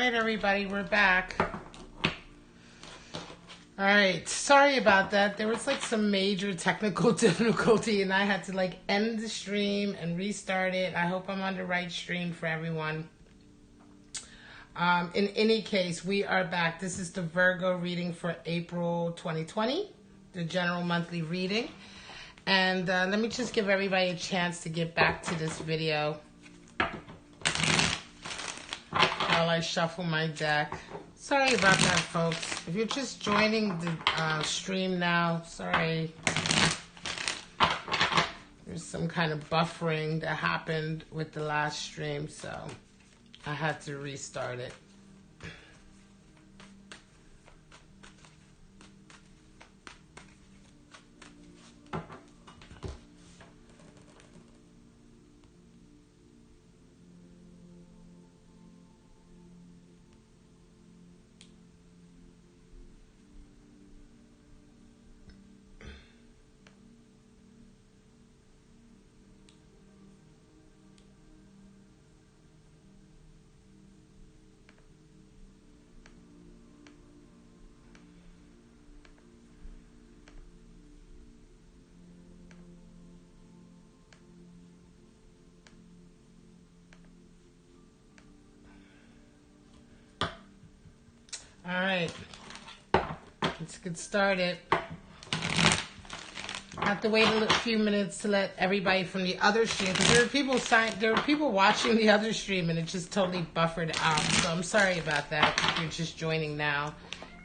right, everybody, we're back. All right, sorry about that. There was like some major technical difficulty and I had to like end the stream and restart it. I hope I'm on the right stream for everyone. In any case, we are back. This is the Virgo reading for April 2020, the general monthly reading. And let me just give everybody a chance to get back to this video while I shuffle my deck. Sorry about that, folks. If you're just joining the stream now, sorry. There's some kind of buffering that happened with the last stream, so I had to restart it. All right, let's get started. I have to wait a few minutes to let everybody from the other stream, because there were people watching the other stream and it just totally buffered out. So I'm sorry about that. If you're just joining now,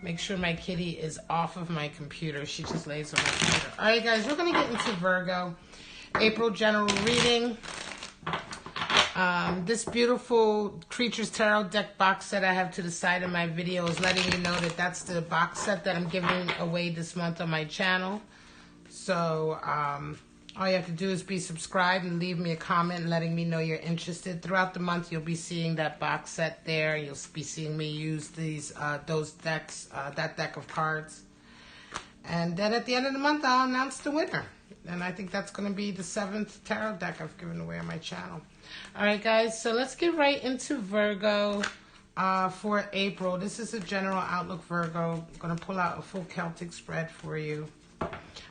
make sure my kitty is off of my computer. She just lays on my computer. All right, guys, we're gonna get into Virgo April general reading. This beautiful Creatures Tarot deck box set I have to the side of my video is letting you know that that's the box set that I'm giving away this month on my channel. So all you have to do is be subscribed and leave me a comment letting me know you're interested. Throughout the month, you'll be seeing that box set there. You'll be seeing me use those decks, that deck of cards. And then at the end of the month, I'll announce the winner. And I think that's going to be the 7th tarot deck I've given away on my channel. All right, guys, so let's get right into Virgo for April. This is a general outlook, Virgo. I'm going to pull out a full Celtic spread for you.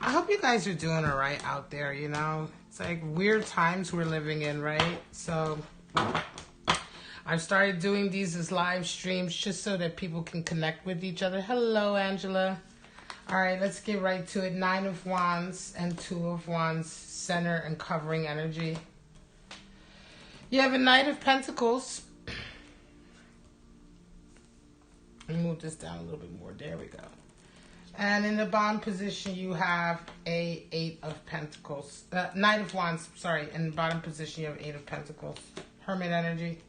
I hope you guys are doing all right out there, you know. It's like weird times we're living in, right? So I've started doing these as live streams just so that people can connect with each other. Hello, Angela. All right, let's get right to it. 9 of Wands and 2 of Wands, center and covering energy. You have a Knight of Pentacles. Let me move this down a little bit more. There we go. And in the bottom position, you have a 8 of Pentacles. Knight of Wands, sorry. In the bottom position, you have 8 of Pentacles. Hermit energy.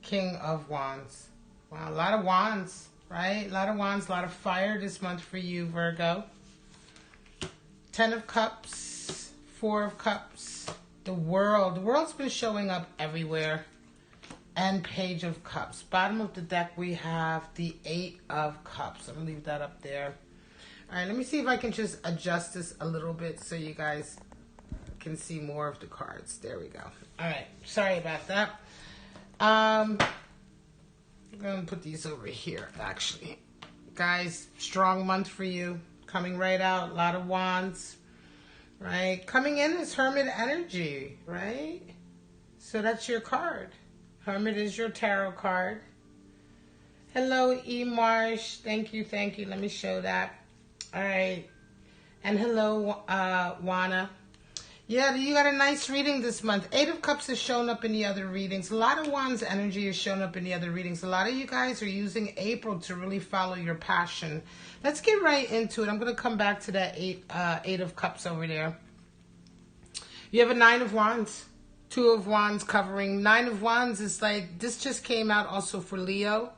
King of Wands. Wow, a lot of wands, right? A lot of wands, a lot of fire this month for you, Virgo. 10 of Cups. 4 of Cups. The World. The World's been showing up everywhere. And Page of Cups. Bottom of the deck, we have the 8 of Cups. I'm going to leave that up there. All right, let me see if I can just adjust this a little bit so you guys can see more of the cards. There we go. All right, sorry about that. I'm going to put these over here, actually. Guys, strong month for you. Coming right out, a lot of wands. Right? Coming in is Hermit energy, right? So that's your card. Hermit is your tarot card. Hello, E. Marsh. Thank you, thank you. Let me show that. All right. And hello, Wana. Yeah, you got a nice reading this month. 8 of Cups has shown up in the other readings. A lot of Wands energy has shown up in the other readings. A lot of you guys are using April to really follow your passion. Let's get right into it. I'm going to come back to that 8 of Cups over there. You have a 9 of Wands. 2 of Wands covering. 9 of Wands is like, this just came out also for Leo.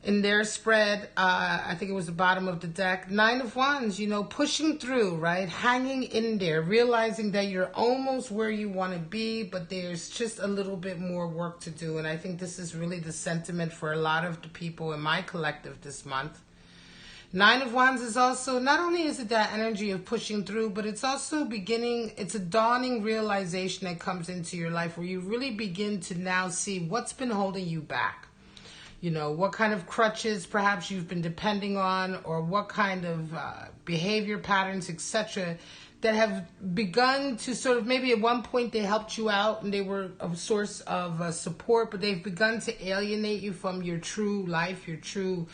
In their spread, I think it was the bottom of the deck. 9 of Wands, you know, pushing through, right? Hanging in there, realizing that you're almost where you want to be, but there's just a little bit more work to do. And I think this is really the sentiment for a lot of the people in my collective this month. Nine of Wands is also, not only is it that energy of pushing through, but it's also beginning, it's a dawning realization that comes into your life where you really begin to now see what's been holding you back. You know, what kind of crutches perhaps you've been depending on, or what kind of behavior patterns, etc., that have begun to sort of, maybe at one point they helped you out and they were a source of support, but they've begun to alienate you from your true life, your true,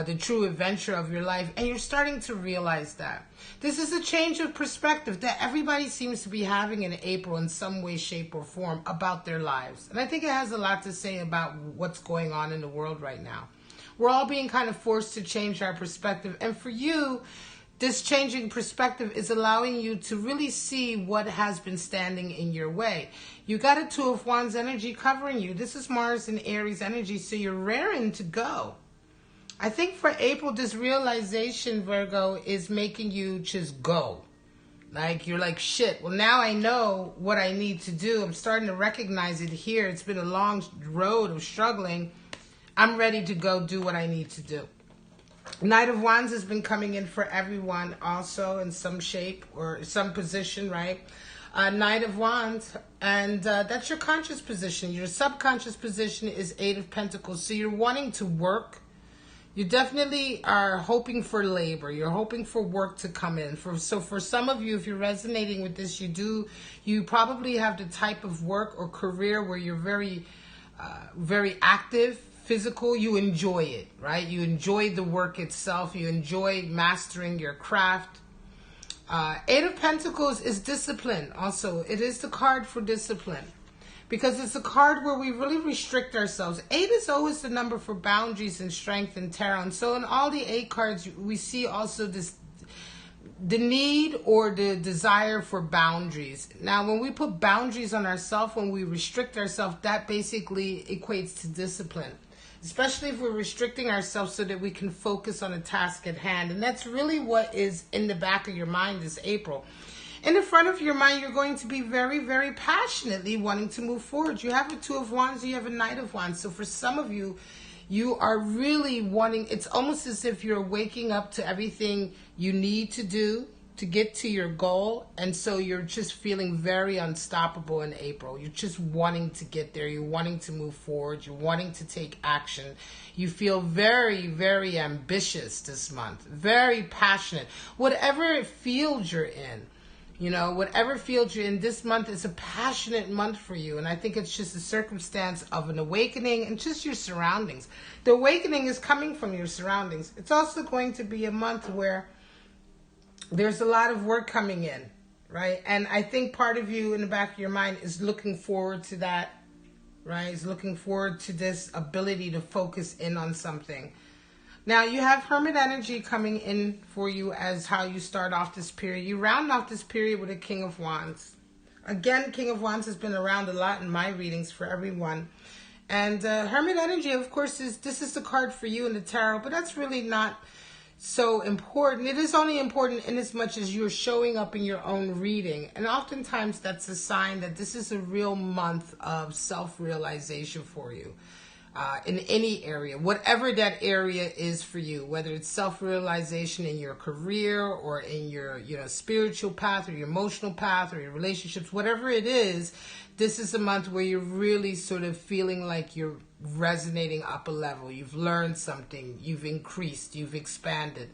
the true adventure of your life. And you're starting to realize that. This is a change of perspective that everybody seems to be having in April in some way, shape, or form about their lives. And I think it has a lot to say about what's going on in the world right now. We're all being kind of forced to change our perspective. And for you, this changing perspective is allowing you to really see what has been standing in your way. You got a Two of Wands energy covering you. This is Mars and Aries energy, so you're raring to go. I think for April, this realization, Virgo, is making you just go. Like, you're like, shit, well, now I know what I need to do. I'm starting to recognize it here. It's been a long road of struggling. I'm ready to go do what I need to do. Knight of Wands has been coming in for everyone also in some shape or some position, right? Knight of Wands, and that's your conscious position. Your subconscious position is Eight of Pentacles. So you're wanting to work. You definitely are hoping for labor. You're hoping for work to come in. So for some of you, if you're resonating with this, you probably have the type of work or career where you're very, very active, physical. You enjoy it, right? You enjoy the work itself. You enjoy mastering your craft. Eight of Pentacles is discipline. Also, it is the card for discipline, because it's a card where we really restrict ourselves. Eight is always the number for boundaries and strength and tarot. And so in all the eight cards, we see also this, the need or the desire for boundaries. Now, when we put boundaries on ourselves, when we restrict ourselves, that basically equates to discipline. Especially if we're restricting ourselves so that we can focus on a task at hand. And that's really what is in the back of your mind this April. In the front of your mind, you're going to be very, very passionately wanting to move forward. You have a Two of Wands, you have a Knight of Wands. So for some of you, you are really wanting, it's almost as if you're waking up to everything you need to do to get to your goal. And so you're just feeling very unstoppable in April. You're just wanting to get there. You're wanting to move forward. You're wanting to take action. You feel very, very ambitious this month, very passionate. Whatever field you're in, you know, whatever field you're in, this month is a passionate month for you. And I think it's just a circumstance of an awakening and just your surroundings. The awakening is coming from your surroundings. It's also going to be a month where there's a lot of work coming in, right? And I think part of you in the back of your mind is looking forward to that, right? Is looking forward to this ability to focus in on something. Now, you have Hermit energy coming in for you as how you start off this period. You round off this period with a King of Wands. Again, King of Wands has been around a lot in my readings for everyone. And Hermit energy, of course, this is the card for you in the tarot, but that's really not so important. It is only important in as much as you're showing up in your own reading. And oftentimes that's a sign that this is a real month of self-realization for you. In any area, whatever that area is for you, whether it's self-realization in your career or in your spiritual path or your emotional path or your relationships, whatever it is, this is a month where you're really sort of feeling like you're resonating up a level. You've learned something, you've increased, you've expanded.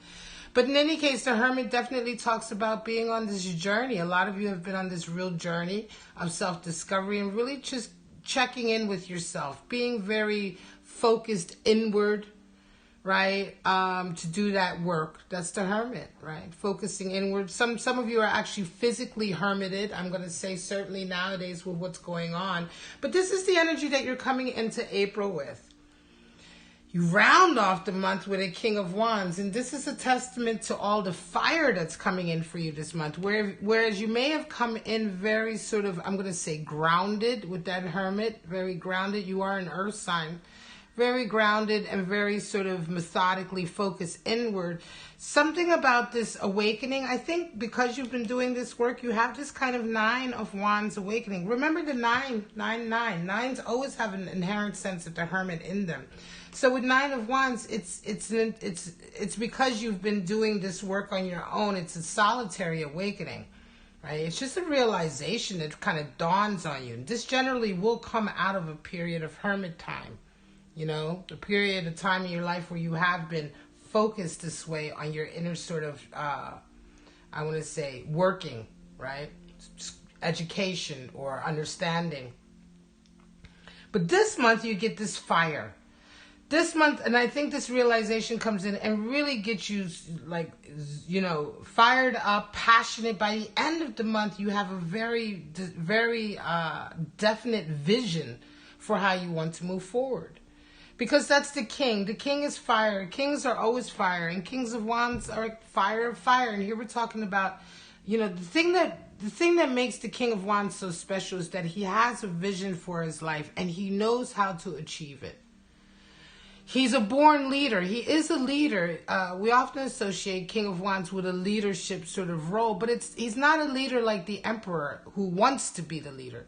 But in any case, the Hermit definitely talks about being on this journey. A lot of you have been on this real journey of self-discovery and really just checking in with yourself, being very focused inward, right? To do that work. That's the Hermit, right? Focusing inward. Some of you are actually physically hermited. I'm going to say certainly nowadays with what's going on. But this is the energy that you're coming into April with. You round off the month with a King of Wands, and this is a testament to all the fire that's coming in for you this month. Whereas you may have come in very sort of, I'm going to say grounded with that Hermit, very grounded. You are an earth sign, very grounded and very sort of methodically focused inward. Something about this awakening, I think because you've been doing this work, you have this kind of Nine of Wands awakening. Remember the nines always have an inherent sense of the Hermit in them. So with Nine of Wands, it's because you've been doing this work on your own. It's a solitary awakening, right? It's just a realization that kind of dawns on you. This generally will come out of a period of hermit time, you know, a period of time in your life where you have been focused this way on your inner sort of, I want to say, working, right? Education or understanding. But this month you get this fire. This month, and I think this realization comes in and really gets you, like, you know, fired up, passionate. By the end of the month, you have a very definite vision for how you want to move forward. Because that's the king. The king is fire. Kings are always fire. And kings of wands are fire. And here we're talking about, you know, the thing that makes the king of wands so special is that he has a vision for his life and he knows how to achieve it. He's a born leader. He is a leader. We often associate King of Wands with a leadership sort of role, but he's not a leader like the Emperor who wants to be the leader.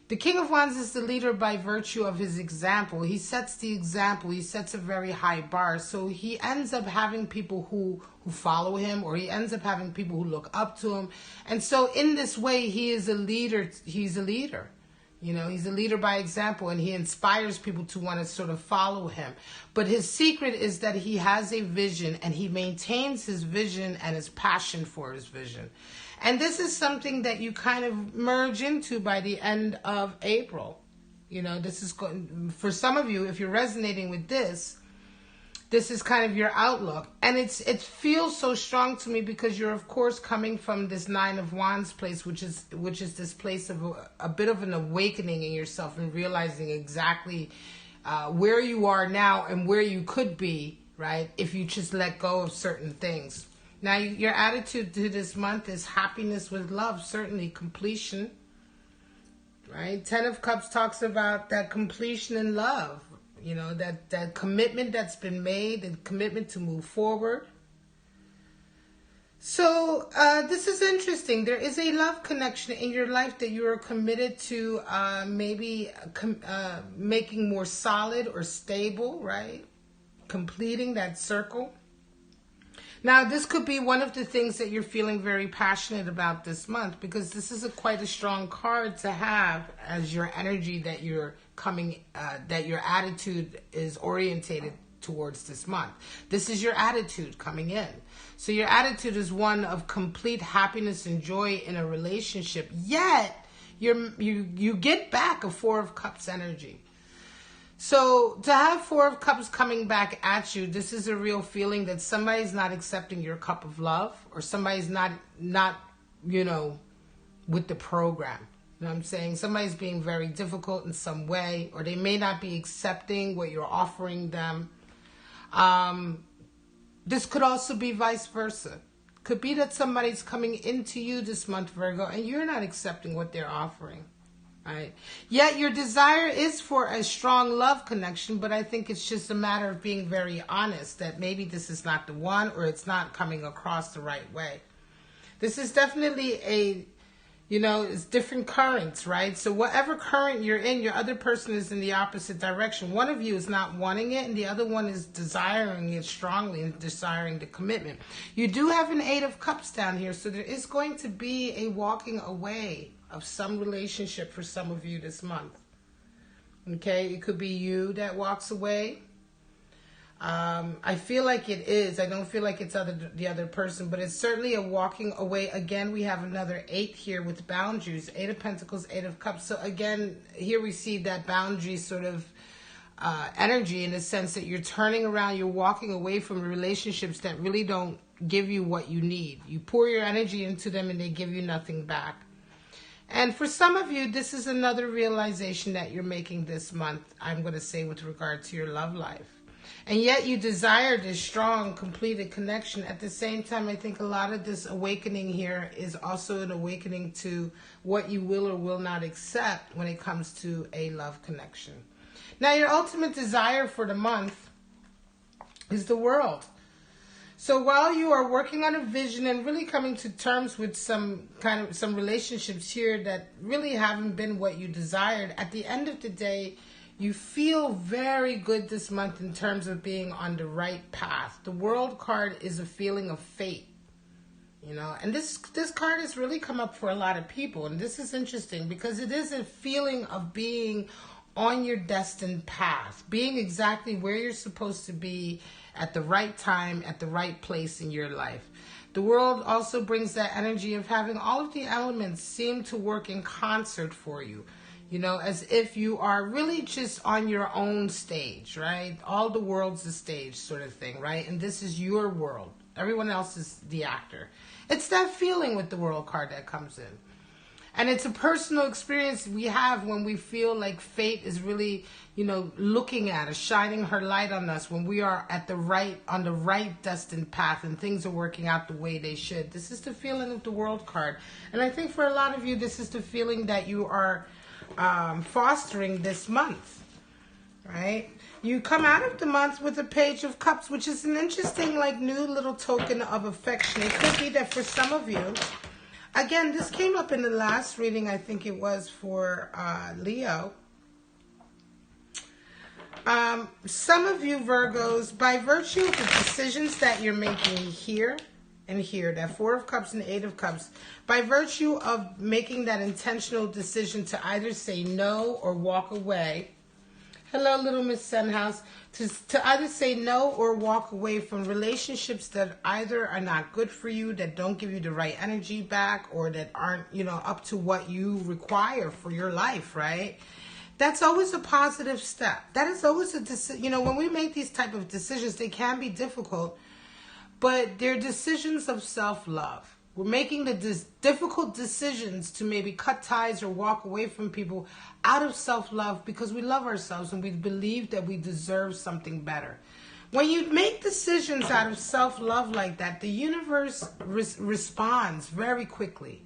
The King of Wands is the leader by virtue of his example. He sets the example. He sets a very high bar. So he ends up having people who follow him, or he ends up having people who look up to him. And so in this way, he is a leader. He's a leader. You know, he's a leader by example, and he inspires people to want to sort of follow him. But his secret is that he has a vision, and he maintains his vision and his passion for his vision. And this is something that you kind of merge into by the end of April. You know, this is going, for some of you, if you're resonating with this is kind of your outlook. And it feels so strong to me because you're, of course, coming from this Nine of Wands place, which is this place of a bit of an awakening in yourself and realizing exactly where you are now and where you could be, right, if you just let go of certain things. Now, your attitude to this month is happiness with love, certainly completion, right? Ten of Cups talks about that completion in love. You know, that commitment that's been made and commitment to move forward. So this is interesting. There is a love connection in your life that you are committed to making more solid or stable, right? Completing that circle. Now, this could be one of the things that you're feeling very passionate about this month, because this is quite a strong card to have as your energy that you're coming, that your attitude is orientated towards this month. This is your attitude coming in. So your attitude is one of complete happiness and joy in a relationship, yet you get back a Four of Cups energy. So to have Four of Cups coming back at you, this is a real feeling that somebody's not accepting your cup of love, or somebody's not, you know, with the program. You know what I'm saying? Somebody's being very difficult in some way, or they may not be accepting what you're offering them. This could also be vice versa. Could be that somebody's coming into you this month, Virgo, and you're not accepting what they're offering. Right. Yet your desire is for a strong love connection, but I think it's just a matter of being very honest that maybe this is not the one, or it's not coming across the right way. This is definitely it's different currents, right? So whatever current you're in, your other person is in the opposite direction. One of you is not wanting it, and the other one is desiring it strongly and desiring the commitment. You do have an Eight of Cups down here, so there is going to be a walking away of some relationship for some of you this month. Okay, it could be you that walks away. I feel like it is. I don't feel like it's the other person, but it's certainly a walking away. Again, we have another 8 here with boundaries. 8 of Pentacles, 8 of Cups. So again, here we see that boundary sort of energy, in the sense that you're turning around, you're walking away from relationships that really don't give you what you need. You pour your energy into them and they give you nothing back. And for some of you, this is another realization that you're making this month, I'm going to say, with regard to your love life. And yet you desire this strong, completed connection. At the same time, I think a lot of this awakening here is also an awakening to what you will or will not accept when it comes to a love connection. Now, your ultimate desire for the month is the world. So while you are working on a vision and really coming to terms with some relationships here that really haven't been what you desired, at the end of the day, You feel very good this month in terms of being on the right path. The World card is a feeling of fate. You know, and this card has really come up for a lot of people. And this is interesting because it is a feeling of being on your destined path, being exactly where you're supposed to be at the right time, at the right place in your life. The World also brings that energy of having all of the elements seem to work in concert for you. You know, as if you are really just on your own stage, right? All the world's the stage sort of thing, right? And this is your world. Everyone else is the actor. It's that feeling with the World card that comes in. And it's a personal experience we have when we feel like fate is really, you know, looking at us, shining her light on us when we are on the right destined path and things are working out the way they should. This is the feeling of the World card. And I think for a lot of you, this is the feeling that you are fostering this month, right? You come out of the month with a Page of Cups, which is an interesting, like, new little token of affection. It could be that for some of you, again, this came up in the last reading, I think it was for Leo. Some of you Virgos, by virtue of the decisions that you're making here and here, that Four of Cups and Eight of Cups, by virtue of making that intentional decision to either say no or walk away. Hello, little Miss Sunhouse. To either say no or walk away from relationships that either are not good for you, that don't give you the right energy back, or that aren't, you know, up to what you require for your life, right? That's always a positive step. That is always a decision. You know, when we make these type of decisions, they can be difficult, but they're decisions of self-love. We're making the difficult decisions to maybe cut ties or walk away from people out of self-love because we love ourselves and we believe that we deserve something better. When you make decisions out of self-love like that, the universe responds very quickly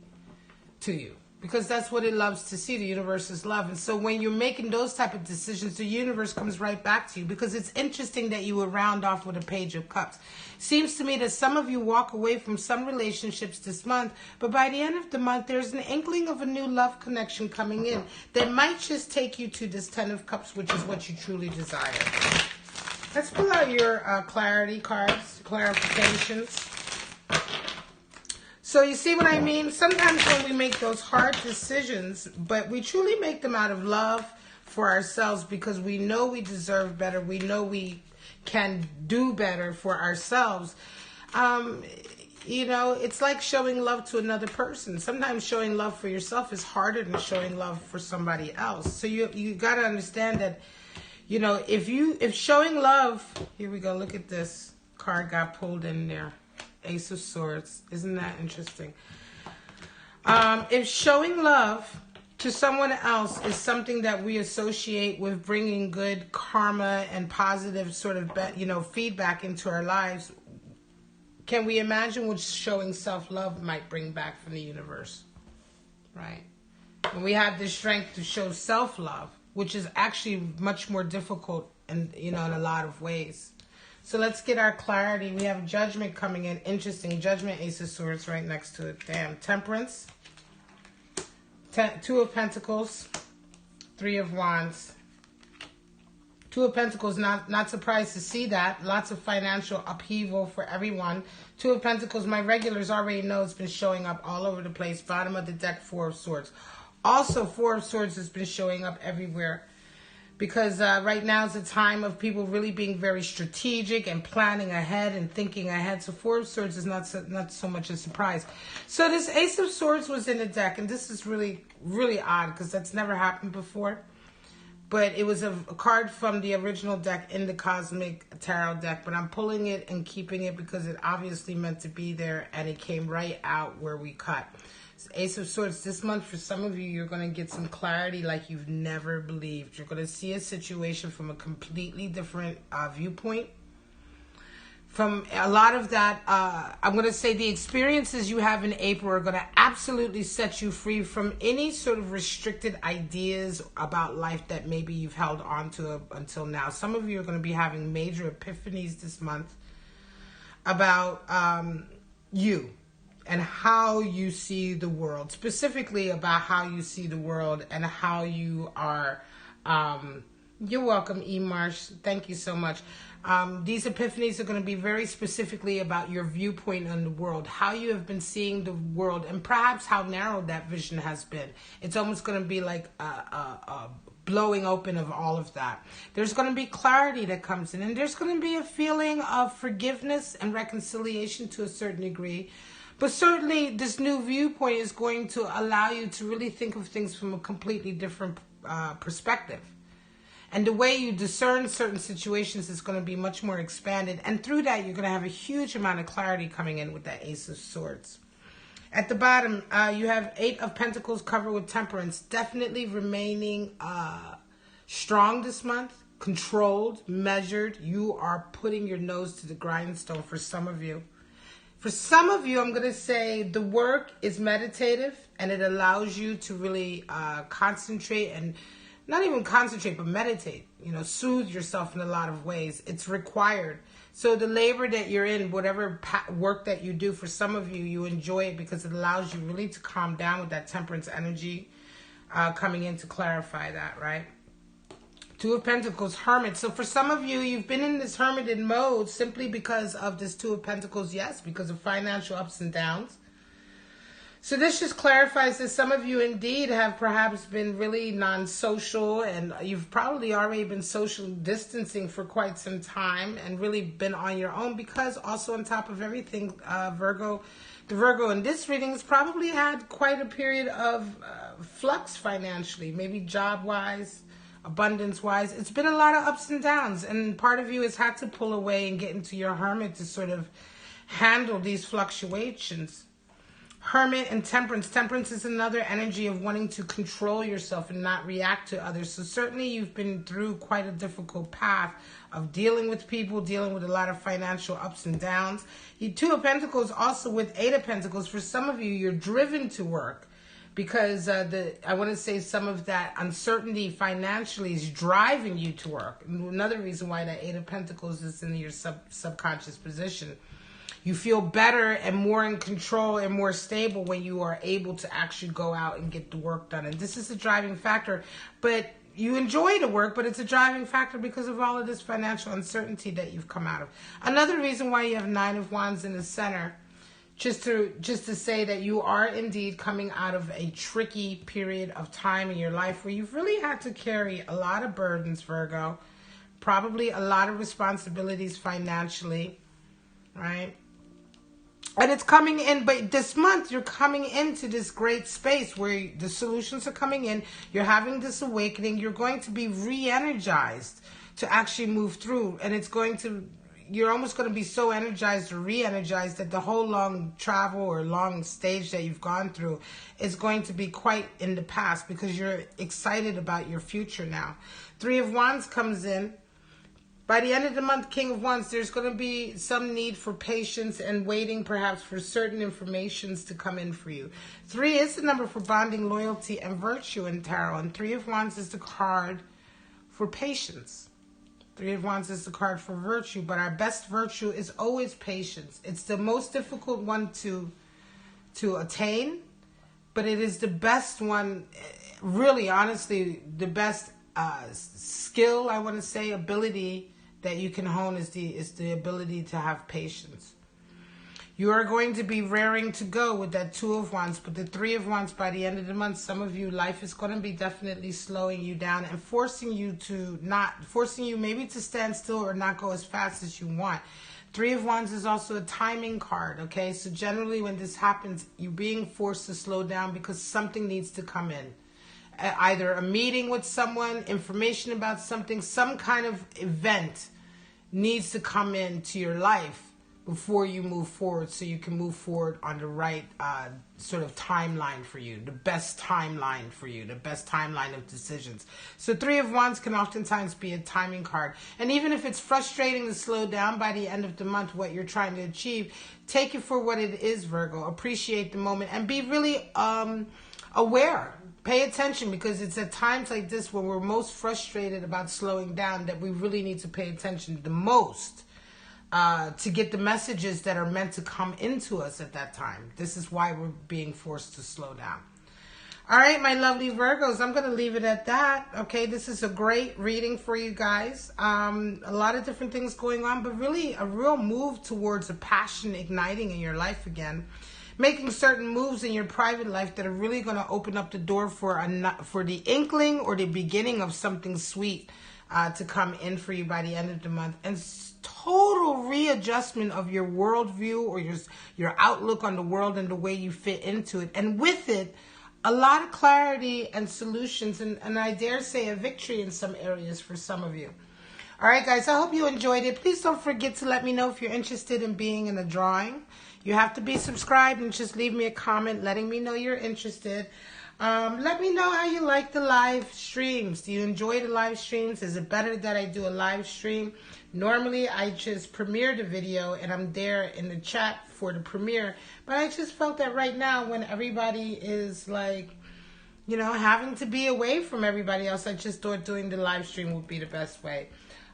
to you because that's what it loves to see. The universe is love. And so when you're making those type of decisions, the universe comes right back to you because it's interesting that you would round off with a Page of Cups. Seems to me that some of you walk away from some relationships this month, but by the end of the month, there's an inkling of a new love connection coming in that might just take you to this Ten of Cups, which is what you truly desire. Let's pull out your clarity cards, clarifications. So you see what I mean? Sometimes when we make those hard decisions, but we truly make them out of love for ourselves because we know we deserve better. We know we can do better for ourselves. You know, it's like showing love to another person. Sometimes showing love for yourself is harder than showing love for somebody else. So you got to understand that, you know, if showing love, here we go, look at this card got pulled in there. Ace of Swords. Isn't that interesting? If showing love to someone else is something that we associate with bringing good karma and positive sort of, you know, feedback into our lives, can we imagine what showing self-love might bring back from the universe? Right? When we have the strength to show self-love, which is actually much more difficult in, you know, in a lot of ways. So let's get our clarity. We have Judgment coming in. Interesting. Judgment, Ace of Swords right next to it. Damn. Temperance. Two of Pentacles. Three of Wands. Two of Pentacles, not surprised to see that. Lots of financial upheaval for everyone. Two of Pentacles, my regulars already know it's been showing up all over the place. Bottom of the deck, Four of Swords. Also, Four of Swords has been showing up everywhere. Because right now is a time of people really being very strategic and planning ahead and thinking ahead. So Four of Swords is not so much a surprise. So this Ace of Swords was in the deck. And this is really, really odd because that's never happened before. But it was a card from the original deck in the Cosmic Tarot deck. But I'm pulling it and keeping it because it obviously meant to be there. And it came right out where we cut. Ace of Swords, this month for some of you, you're going to get some clarity like you've never believed. You're going to see a situation from a completely different viewpoint. From a lot of that, I'm going to say the experiences you have in April are going to absolutely set you free from any sort of restricted ideas about life that maybe you've held on to until now. Some of you are going to be having major epiphanies this month about you. And how you see the world, specifically about how you see the world and how you are You're welcome, E. Marsh. Thank you so much. These epiphanies are going to be very specifically about your viewpoint on the world, how you have been seeing the world, and perhaps how narrow that vision has been. It's almost going to be like a blowing open of all of that. There's going to be clarity that comes in, and there's going to be a feeling of forgiveness and reconciliation to a certain degree. But certainly this new viewpoint is going to allow you to really think of things from a completely different perspective. And the way you discern certain situations is going to be much more expanded. And through that, you're going to have a huge amount of clarity coming in with that Ace of Swords. At the bottom, you have 8 of Pentacles covered with Temperance. Definitely remaining strong this month, controlled, measured. You are putting your nose to the grindstone for some of you. For some of you, I'm going to say the work is meditative and it allows you to really concentrate and not even concentrate, but meditate, soothe yourself in a lot of ways. It's required. So the labor that you're in, whatever work that you do, for some of you, you enjoy it because it allows you really to calm down with that temperance energy coming in to clarify that, right? 2 of Pentacles, Hermit. So for some of you, you've been in this hermited mode simply because of this 2 of Pentacles, yes, because of financial ups and downs. So this just clarifies that some of you indeed have perhaps been really non-social, and you've probably already been social distancing for quite some time and really been on your own, because also on top of everything, the Virgo in this reading has probably had quite a period of flux financially, maybe job-wise, abundance-wise. It's been a lot of ups and downs, and part of you has had to pull away and get into your hermit to sort of handle these fluctuations. Hermit and Temperance. Temperance is another energy of wanting to control yourself and not react to others. So certainly you've been through quite a difficult path of dealing with people, dealing with a lot of financial ups and downs. You 2 of Pentacles also with 8 of Pentacles. For some of you, you're driven to work because I want to say some of that uncertainty financially is driving you to work. Another reason why that 8 of Pentacles is in your subconscious position. You feel better and more in control and more stable when you are able to actually go out and get the work done. And this is a driving factor. But you enjoy the work, but it's a driving factor because of all of this financial uncertainty that you've come out of. Another reason why you have 9 of Wands in the center, just to say that you are indeed coming out of a tricky period of time in your life where you've really had to carry a lot of burdens, Virgo. Probably a lot of responsibilities financially, right? And it's coming in, but this month you're coming into this great space where the solutions are coming in. You're having this awakening. You're going to be re-energized to actually move through. And you're almost going to be so energized or re-energized that the whole long travel or long stage that you've gone through is going to be quite in the past because you're excited about your future now. 3 of Wands comes in. By the end of the month, King of Wands, there's going to be some need for patience and waiting perhaps for certain informations to come in for you. 3 is the number for bonding, loyalty, and virtue in tarot. And 3 of Wands is the card for patience. 3 of Wands is the card for virtue. But our best virtue is always patience. It's the most difficult one to attain. But it is the best one, really, honestly, the best skill, I want to say, ability that you can hone is the ability to have patience. You are going to be raring to go with that 2 of Wands, but the 3 of Wands by the end of the month, some of you, life is going to be definitely slowing you down and forcing you maybe to stand still or not go as fast as you want. 3 of Wands is also a timing card, okay? So generally when this happens, you're being forced to slow down because something needs to come in. Either a meeting with someone, information about something, some kind of event needs to come into your life before you move forward so you can move forward on the right sort of timeline for you, the best timeline for you, the best timeline of decisions. So 3 of Wands can oftentimes be a timing card. And even if it's frustrating to slow down by the end of the month what you're trying to achieve, take it for what it is, Virgo. Appreciate the moment and be really aware. Pay attention because it's at times like this when we're most frustrated about slowing down that we really need to pay attention the most to get the messages that are meant to come into us at that time. This is why we're being forced to slow down. All right, my lovely Virgos, I'm going to leave it at that. Okay, this is a great reading for you guys. A lot of different things going on, but really a real move towards a passion igniting in your life again. Making certain moves in your private life that are really going to open up the door for the inkling or the beginning of something sweet to come in for you by the end of the month. And total readjustment of your worldview or your outlook on the world and the way you fit into it. And with it, a lot of clarity and solutions, and I dare say a victory in some areas for some of you. All right, guys, I hope you enjoyed it. Please don't forget to let me know if you're interested in being in a drawing. You have to be subscribed and just leave me a comment letting me know you're interested. Let me know how you like the live streams. Do you enjoy the live streams? Is it better that I do a live stream? Normally, I just premiere the video and I'm there in the chat for the premiere. But I just felt that right now when everybody is like, you know, having to be away from everybody else, I just thought doing the live stream would be the best way.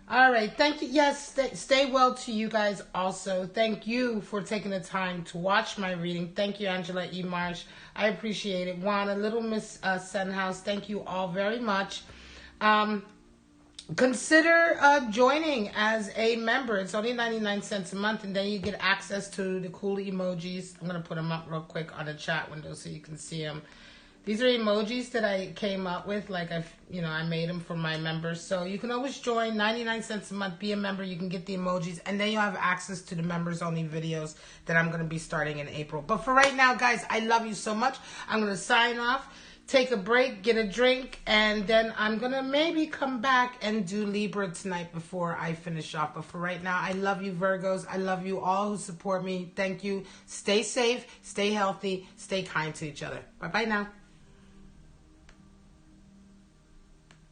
All right. Thank you. Yes, stay well to you guys also. Thank you for taking the time to watch my reading. Thank you, Angela E. Marsh. I appreciate it. Juana, Little Miss Senhouse, thank you all very much. Consider joining as a member. It's only 99 cents a month, and then you get access to the cool emojis. I'm going to put them up real quick on the chat window so you can see them. These are emojis that I came up with, like I made them for my members. So you can always join, 99 cents a month, be a member. You can get the emojis, and then you'll have access to the members-only videos that I'm going to be starting in April. But for right now, guys, I love you so much. I'm going to sign off, take a break, get a drink, and then I'm going to maybe come back and do Libra tonight before I finish off. But for right now, I love you, Virgos. I love you all who support me. Thank you. Stay safe, stay healthy, stay kind to each other. Bye-bye now.